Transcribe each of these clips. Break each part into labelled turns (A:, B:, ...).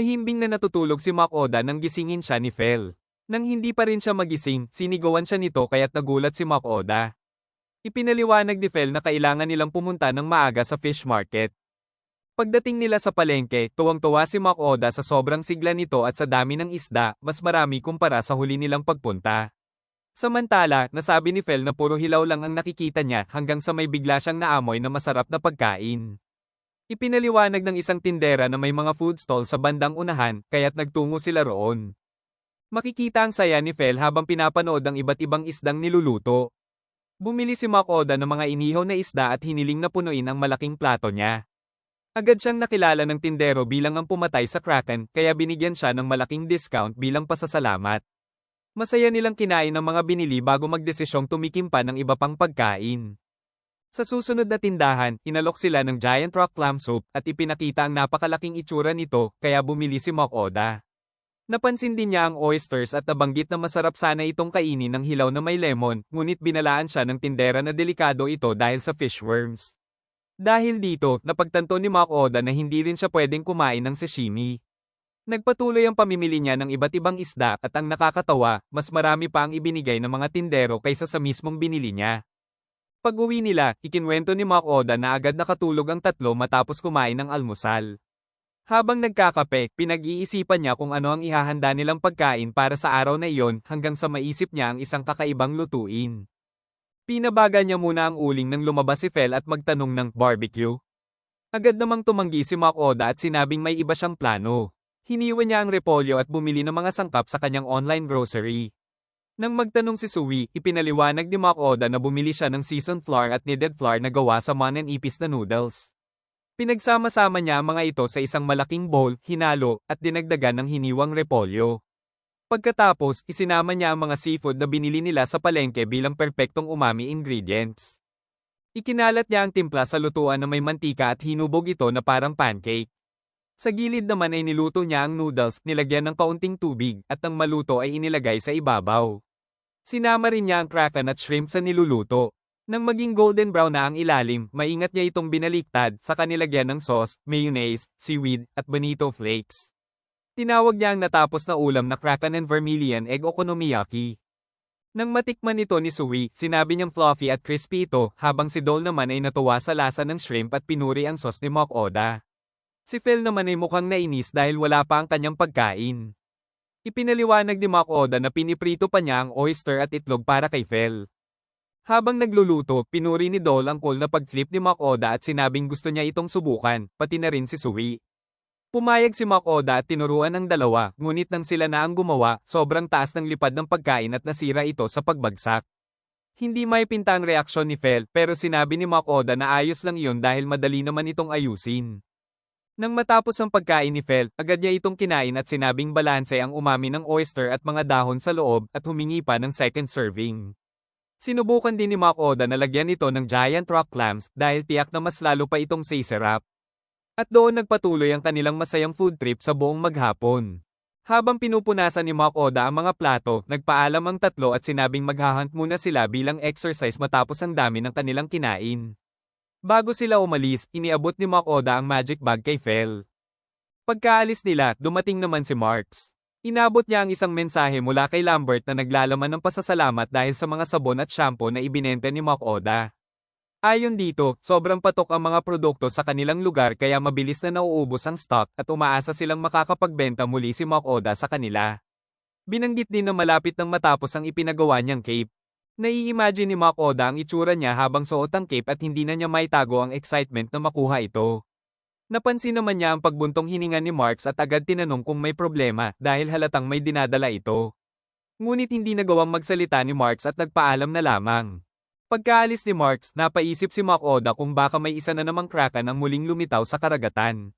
A: Mahimbing na natutulog si Makoda nang gisingin siya ni Fel. Nang hindi pa rin siya magising, sinigawan siya nito kaya't nagulat si Makoda. Ipinaliwanag ni Fel na kailangan nilang pumunta ng maaga sa fish market. Pagdating nila sa palengke, tuwang-tuwa si Makoda sa sobrang sigla nito at sa dami ng isda, mas marami kumpara sa huli nilang pagpunta. Samantala, nasabi ni Fel na puro hilaw lang ang nakikita niya hanggang sa may bigla siyang naamoy na masarap na pagkain. Ipinaliwanag ng isang tindera na may mga food stall sa bandang unahan, kaya't nagtungo sila roon. Makikita ang saya ni Fel habang pinapanood ang iba't ibang isdang niluluto. Bumili si Makoda ng mga inihaw na isda at hiniling na punuin ang malaking plato niya. Agad siyang nakilala ng tindero bilang ang pumatay sa Kraken, kaya binigyan siya ng malaking discount bilang pasasalamat. Masaya nilang kinain ang mga binili bago magdesisyong tumikim pa ng iba pang pagkain. Sa susunod na tindahan, inalok sila ng giant rock clam soup at ipinakita ang napakalaking itsura nito, kaya bumili si Makoda. Napansin din niya ang oysters at nabanggit na masarap sana itong kainin ng hilaw na may lemon, ngunit binalaan siya ng tindera na delikado ito dahil sa fishworms. Dahil dito, napagtanto ni Makoda na hindi rin siya pwedeng kumain ng sashimi. Nagpatuloy ang pamimili niya ng iba't ibang isda at ang nakakatawa, mas marami pa ang ibinigay ng mga tindero kaysa sa mismong binili niya. Pag-uwi nila, ikinwento ni Makoda na agad nakatulog ang tatlo matapos kumain ng almusal. Habang nagkakape, pinag-iisipan niya kung ano ang ihahanda nilang pagkain para sa araw na iyon hanggang sa maisip niya ang isang kakaibang lutuin. Pinabaga niya muna ang uling nang lumabas si Fel at magtanong ng barbecue. Agad namang tumanggi si Makoda at sinabing may iba siyang plano. Hiniwa niya ang repolyo at bumili ng mga sangkap sa kanyang online grocery. Nang magtanong si Sui, ipinaliwanag ni Makoda na bumili siya ng seasoned flour at kneaded flour na gawa sa mananipis na noodles. Pinagsama-sama niya ang mga ito sa isang malaking bowl, hinalo, at dinagdagan ng hiniwang repolyo. Pagkatapos, isinama niya ang mga seafood na binili nila sa palengke bilang perpektong umami ingredients. Ikinalat niya ang timpla sa lutuan na may mantika at hinubog ito na parang pancake. Sa gilid naman ay niluto niya ang noodles, nilagyan ng kaunting tubig, at nang maluto ay inilagay sa ibabaw. Sinama rin niya ang kraken at shrimp sa niluluto. Nang maging golden brown na ang ilalim, maingat niya itong binaliktad, saka nilagyan ng sauce, mayonnaise, seaweed, at bonito flakes. Tinawag niya ang natapos na ulam na kraken and vermilion egg okonomiyaki. Nang matikman ito ni Sui, sinabi niyang fluffy at crispy ito, habang si Dol naman ay natuwa sa lasa ng shrimp at pinuri ang sauce ni Makoda. Si Phil naman ay mukhang nainis dahil wala pa ang kanyang pagkain. Ipinaliwanag ni Makoda na piniprito pa niya ang oyster at itlog para kay Phil. Habang nagluluto, pinuri ni Dol ang cool na pag-flip ni Makoda at sinabing gusto niya itong subukan, pati na rin si Sui. Pumayag si Makoda at tinuruan ang dalawa, ngunit nang sila na ang gumawa, sobrang taas ng lipad ng pagkain at nasira ito sa pagbagsak. Hindi may pinta ang reaksyon ni Phil, pero sinabi ni Makoda na ayos lang iyon dahil madali naman itong ayusin. Nang matapos ang pagkain ni Fel, agad niya itong kinain at sinabing balanse ang umami ng oyster at mga dahon sa loob at humingi pa ng second serving. Sinubukan din ni Makoda na lagyan ito ng giant rock clams dahil tiyak na mas lalo pa itong sisarap. At doon nagpatuloy ang kanilang masayang food trip sa buong maghapon. Habang pinupunasan ni Makoda ang mga plato, nagpaalam ang tatlo at sinabing maghahunt muna sila bilang exercise matapos ang dami ng kanilang kinain. Bago sila umalis, iniabot ni Makoda ang magic bag kay Fel. Pagkaalis nila, dumating naman si Marks. Inabot niya ang isang mensahe mula kay Lambert na naglalaman ng pasasalamat dahil sa mga sabon at shampoo na ibinenta ni Makoda. Ayon dito, sobrang patok ang mga produkto sa kanilang lugar kaya mabilis na nauubos ang stock at umaasa silang makakapagbenta muli si Makoda sa kanila. Binanggit din na malapit nang matapos ang ipinagawa niyang cape. Nai-imagine ni Makoda ang itsura niya habang suot ang cape at hindi na niya maitago ang excitement na makuha ito. Napansin naman niya ang pagbuntong hininga ni Marks at agad tinanong kung may problema dahil halatang may dinadala ito. Ngunit hindi nagawang magsalita ni Marks at nagpaalam na lamang. Pagkaalis ni Marks, napaisip si Makoda kung baka may isa na namang kraken ang muling lumitaw sa karagatan.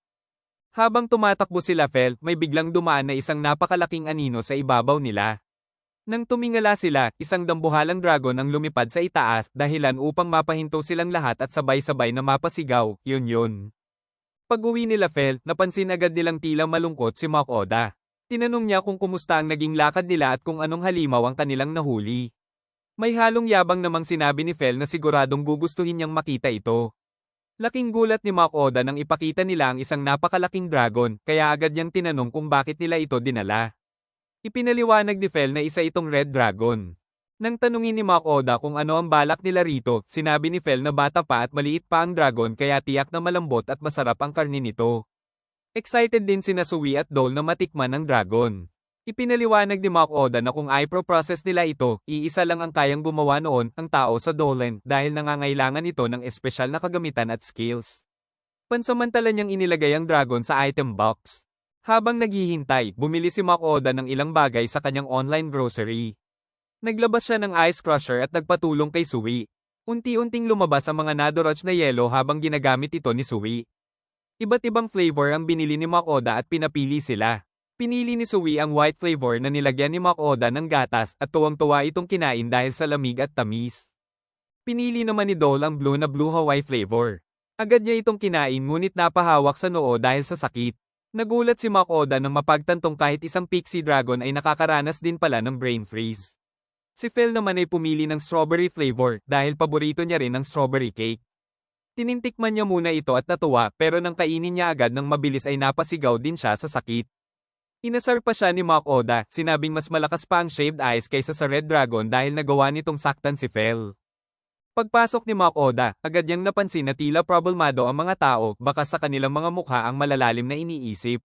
A: Habang tumatakbo sila Fel, may biglang dumaan na isang napakalaking anino sa ibabaw nila. Nang tumingala sila, isang dambuhalang dragon ang lumipad sa itaas, dahilan upang mapahinto silang lahat at sabay-sabay na mapasigaw, yun. Pag-uwi nila Fel, napansin agad nilang tila malungkot si Makoda. Tinanong niya kung kumusta ang naging lakad nila at kung anong halimaw ang kanilang nahuli. May halong yabang namang sinabi ni Fel na siguradong gugustuhin niyang makita ito. Laking gulat ni Mach Oda nang ipakita nila ang isang napakalaking dragon, kaya agad niyang tinanong kung bakit nila ito dinala. Ipinaliwanag ni Phil na isa itong Red Dragon. Nang tanungin ni Mach Oda kung ano ang balak nila rito, sinabi ni Phil na bata pa at maliit pa ang dragon kaya tiyak na malambot at masarap ang karni nito. Excited din sina Sui at Dole na matikman ang dragon. Ipinaliwanag ni Mach Oda na kung i-process nila ito, iisa lang ang kayang gumawa noon, ang tao sa Dolan, dahil nangangailangan ito ng espesyal na kagamitan at skills. Pansamantala niyang inilagay ang dragon sa item box. Habang naghihintay, bumili si Mach Oda ng ilang bagay sa kanyang online grocery. Naglabas siya ng ice crusher at nagpatulong kay Sui. Unti-unting lumabas ang mga nadoroch na yelo habang ginagamit ito ni Sui. Iba't ibang flavor ang binili ni Mach Oda at pinapili sila. Pinili ni Sui ang white flavor na nilagyan ni Mach Oda ng gatas at tuwang-tuwa itong kinain dahil sa lamig at tamis. Pinili naman ni Dole ang blue na Blue Hawaii flavor. Agad niya itong kinain ngunit napahawak sa noo dahil sa sakit. Nagulat si Mach Oda nang mapagtantong kahit isang pixie dragon ay nakakaranas din pala ng brain freeze. Si Phil naman ay pumili ng strawberry flavor dahil paborito niya rin ang strawberry cake. Tinintikman niya muna ito at natuwa pero nang kainin niya agad ng mabilis ay napasigaw din siya sa sakit. Inasar pa siya ni Mach Oda, sinabing mas malakas pa ang shaved ice kaysa sa Red Dragon dahil nagawa nitong saktan si Phil. Pagpasok ni Mach Oda, agad niyang napansin na tila problemado ang mga tao, baka sa kanilang mga mukha ang malalalim na iniisip.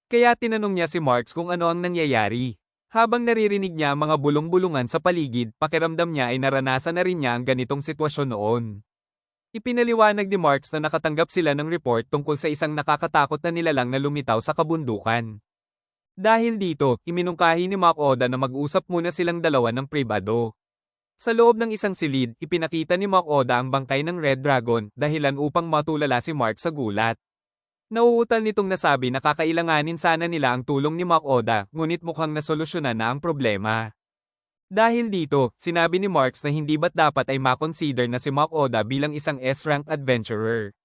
A: Kaya tinanong niya si Marks kung ano ang nangyayari. Habang naririnig niya ang mga bulong-bulungan sa paligid, pakiramdam niya ay naranasan na rin niya ang ganitong sitwasyon noon. Ipinaliwanag ni Marks na nakatanggap sila ng report tungkol sa isang nakakatakot na nilalang na lumitaw sa kabundukan. Dahil dito, iminungkahi ni Mach Oda na mag-usap muna silang dalawa ng pribado. Sa loob ng isang silid, ipinakita ni Mach Oda ang bangkay ng Red Dragon, dahilan upang matulala si Mark sa gulat. Nauutal nitong nasabi na kakailanganin sana nila ang tulong ni Mach Oda, ngunit mukhang nasolusyonan na ang problema. Dahil dito, sinabi ni Marks na hindi ba't dapat ay makonsider na si Mach Oda bilang isang S-rank adventurer.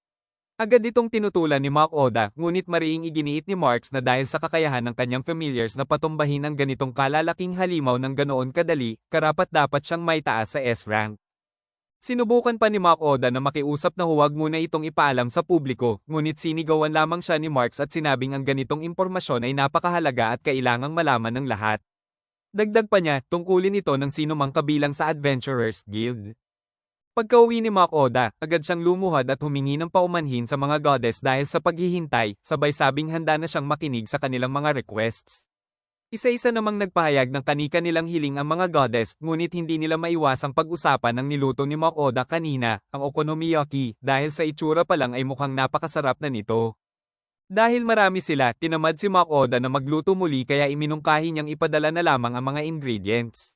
A: Agad itong tinutulan ni Mach Oda, ngunit mariing iginiit ni Marks na dahil sa kakayahan ng kanyang familiars na patumbahin ang ganitong kalalaking halimaw ng ganoon kadali, karapat-dapat siyang maitaas sa S-rank. Sinubukan pa ni Mach Oda na makiusap na huwag muna itong ipaalam sa publiko, ngunit sinigawan lamang siya ni Marks at sinabing ang ganitong impormasyon ay napakahalaga at kailangang malaman ng lahat. Dagdag pa niya, tungkulin ito ng sino mang kabilang sa Adventurers Guild. Pagkauwi ni Mach Oda, agad siyang lumuhad at humingi ng paumanhin sa mga goddess dahil sa paghihintay, sabay sabing handa na siyang makinig sa kanilang mga requests. Isa-isa namang nagpahayag ng kani-kanilang hiling ang mga goddess, ngunit hindi nila maiwasang pag-usapan ang niluto ni Mach Oda kanina, ang okonomiyaki, dahil sa itsura pa lang ay mukhang napakasarap na nito. Dahil marami sila, tinamad si Mach Oda na magluto muli kaya iminungkahi niyang ipadala na lamang ang mga ingredients.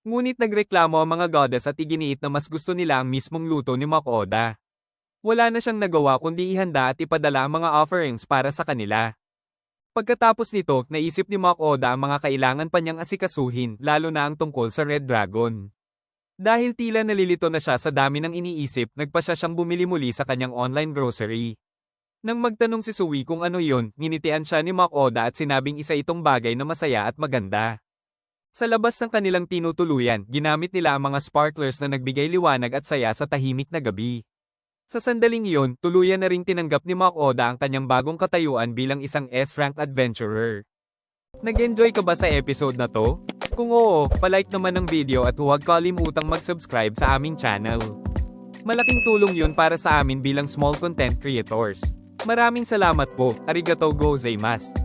A: Ngunit nagreklamo ang mga goddess at iginiit na mas gusto nila ang mismong luto ni Mach Oda. Wala na siyang nagawa kundi ihanda at ipadala ang mga offerings para sa kanila. Pagkatapos nito, naisip ni Mach Oda ang mga kailangan pa niyang asikasuhin, lalo na ang tungkol sa Red Dragon. Dahil tila nalilito na siya sa dami ng iniisip, nagpasya siyang bumili muli sa kanyang online grocery. Nang magtanong si Sui kung ano yon, nginitian siya ni Mach Oda at sinabing isa itong bagay na masaya at maganda. Sa labas ng kanilang tinutuluyan, ginamit nila ang mga sparklers na nagbigay liwanag at saya sa tahimik na gabi. Sa sandaling iyon, tuluyan na ring tinanggap ni Mach Oda ang kanyang bagong katayuan bilang isang S-rank adventurer. Nag-enjoy ka ba sa episode na to? Kung oo, palike naman ng video at huwag kalimutang mag-subscribe sa aming channel. Malaking tulong yun para sa amin bilang small content creators. Maraming salamat po, arigatou gozaimasu.